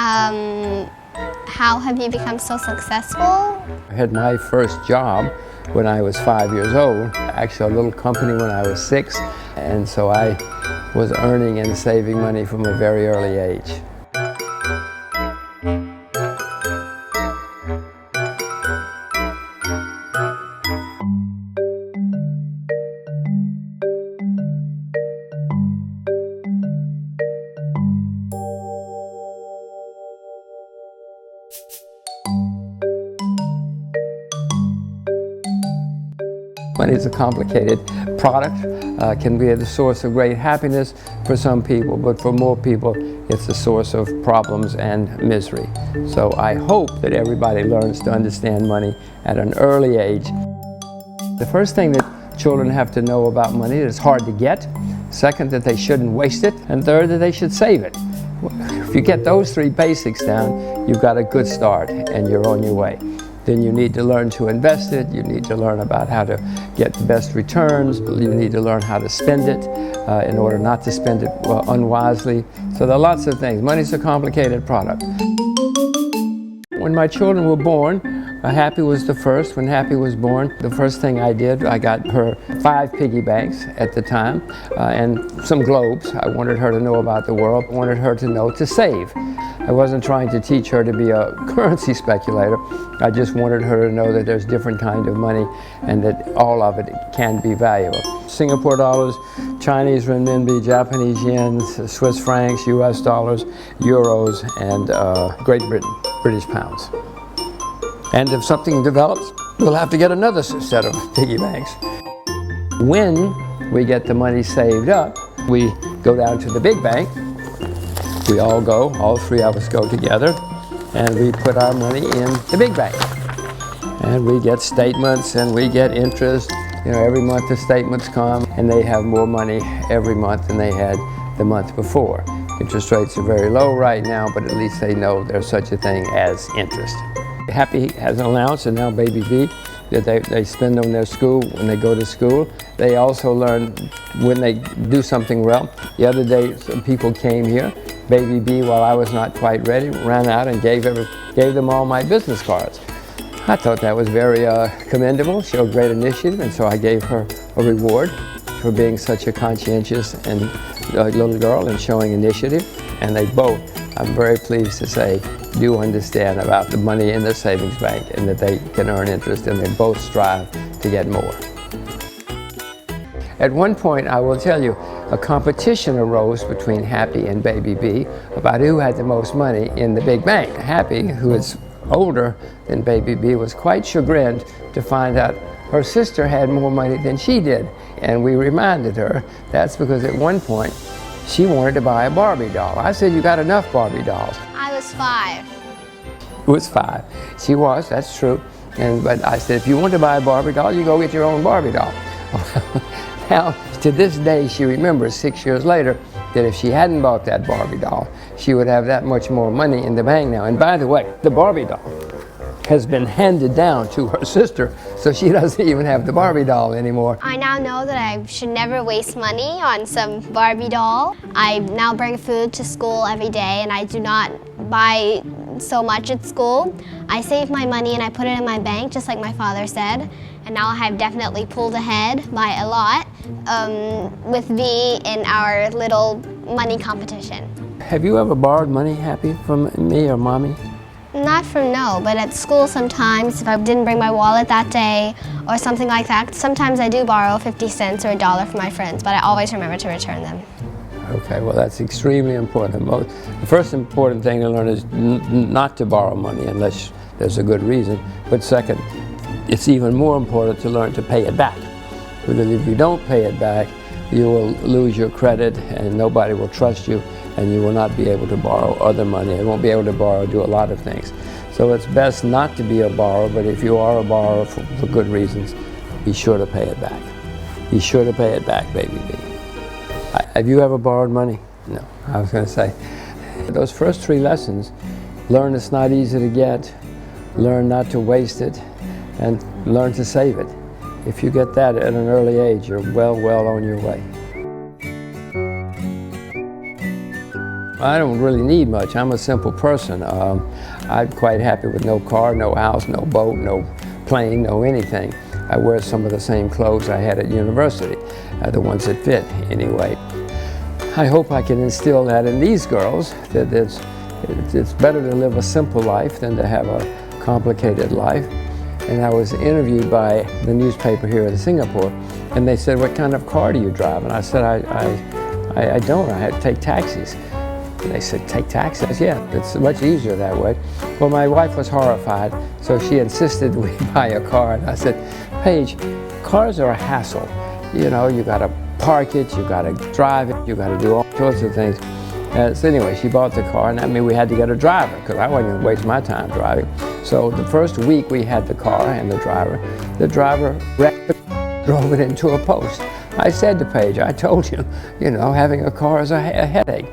How have you become so successful? I had my first job when I was 5 years old, actually a little company when I was 6, and so I was earning and saving money from a very early age. Money is a complicated product, can be the source of great happiness for some people, but for more people it's a source of problems and misery. So I hope that everybody learns to understand money at an early age. The first thing that children have to know about money is it's hard to get. Second, that they shouldn't waste it. And third, that they should save it. If you get those three basics down, you've got a good start and you're on your way. Then you need to learn to invest it, you need to learn about how to get the best returns, you need to learn how to spend it in order not to spend it unwisely. So there are lots of things. Money's a complicated product. When my children were born, Happy was the first. When Happy was born, the first thing I did, I got her 5 piggy banks at the time and some globes. I wanted her to know about the world. I wanted her to know to save. I wasn't trying to teach her to be a currency speculator. I just wanted her to know that there's different kinds of money and that all of it can be valuable. Singapore dollars, Chinese renminbi, Japanese yen, Swiss francs, US dollars, euros, and Great Britain, British pounds. And if something develops, we'll have to get another set of piggy banks. When we get the money saved up, we go down to the big bank. We all go, all 3 of us go together, and we put our money in the big bank. And we get statements and we get interest. You know, every month the statements come and they have more money every month than they had the month before. Interest rates are very low right now, but at least they know there's such a thing as interest. Happy has an allowance, and now Baby B, that they spend on their school when they go to school. They also learn when they do something well. The other day, some people came here. Baby B, while I was not quite ready, ran out and gave them all my business cards. I thought that was very commendable, showed great initiative, and so I gave her a reward for being such a conscientious and little girl and showing initiative. And they both, I'm very pleased to say, do understand about the money in the savings bank and that they can earn interest, and they both strive to get more. At one point, I will tell you, a competition arose between Happy and Baby B about who had the most money in the big bank. Happy, who is older than Baby B, was quite chagrined to find out her sister had more money than she did. And we reminded her that's because at one point she wanted to buy a Barbie doll. I said, you got enough Barbie dolls. I was 5. It was 5. She was, that's true. But I said, if you want to buy a Barbie doll, you go get your own Barbie doll. Now, to this day, she remembers 6 years later that if she hadn't bought that Barbie doll, she would have that much more money in the bank now. And by the way, the Barbie doll has been handed down to her sister, so she doesn't even have the Barbie doll anymore. I now know that I should never waste money on some Barbie doll. I now bring food to school every day, and I do not buy so much at school. I save my money and I put it in my bank, just like my father said. And now I have definitely pulled ahead by a lot with V in our little money competition. Have you ever borrowed money, Happy, from me or Mommy? Not from no, but at school sometimes, if I didn't bring my wallet that day or something like that, sometimes I do borrow 50 cents or $1 from my friends, but I always remember to return them. Okay, well that's extremely important. The first important thing to learn is not to borrow money unless there's a good reason. But second, it's even more important to learn to pay it back. Because if you don't pay it back, you will lose your credit and nobody will trust you, and you will not be able to borrow other money and won't be able to do a lot of things. So it's best not to be a borrower, but if you are a borrower for good reasons, be sure to pay it back. Be sure to pay it back, Baby B. Have you ever borrowed money? No, I was going to say. Those first 3 lessons, learn it's not easy to get, learn not to waste it, and learn to save it. If you get that at an early age, you're well on your way. I don't really need much. I'm a simple person. I'm quite happy with no car, no house, no boat, no plane, no anything. I wear some of the same clothes I had at university, the ones that fit anyway. I hope I can instill that in these girls, that it's better to live a simple life than to have a complicated life. And I was interviewed by the newspaper here in Singapore, and they said, "What kind of car do you drive?" And I said, I don't. I take taxis. And they said, "Take taxis?" Yeah, it's much easier that way. Well, my wife was horrified, so she insisted we buy a car. And I said, "Paige, cars are a hassle. You know, you got to park it, you got to drive it, you got to do all sorts of things." So anyway, she bought the car, and that meant we had to get a driver, because I wasn't going to waste my time driving. So the first week we had the car and the driver wrecked it, drove it into a post. I said to Paige, "I told you, you know, having a car is a headache."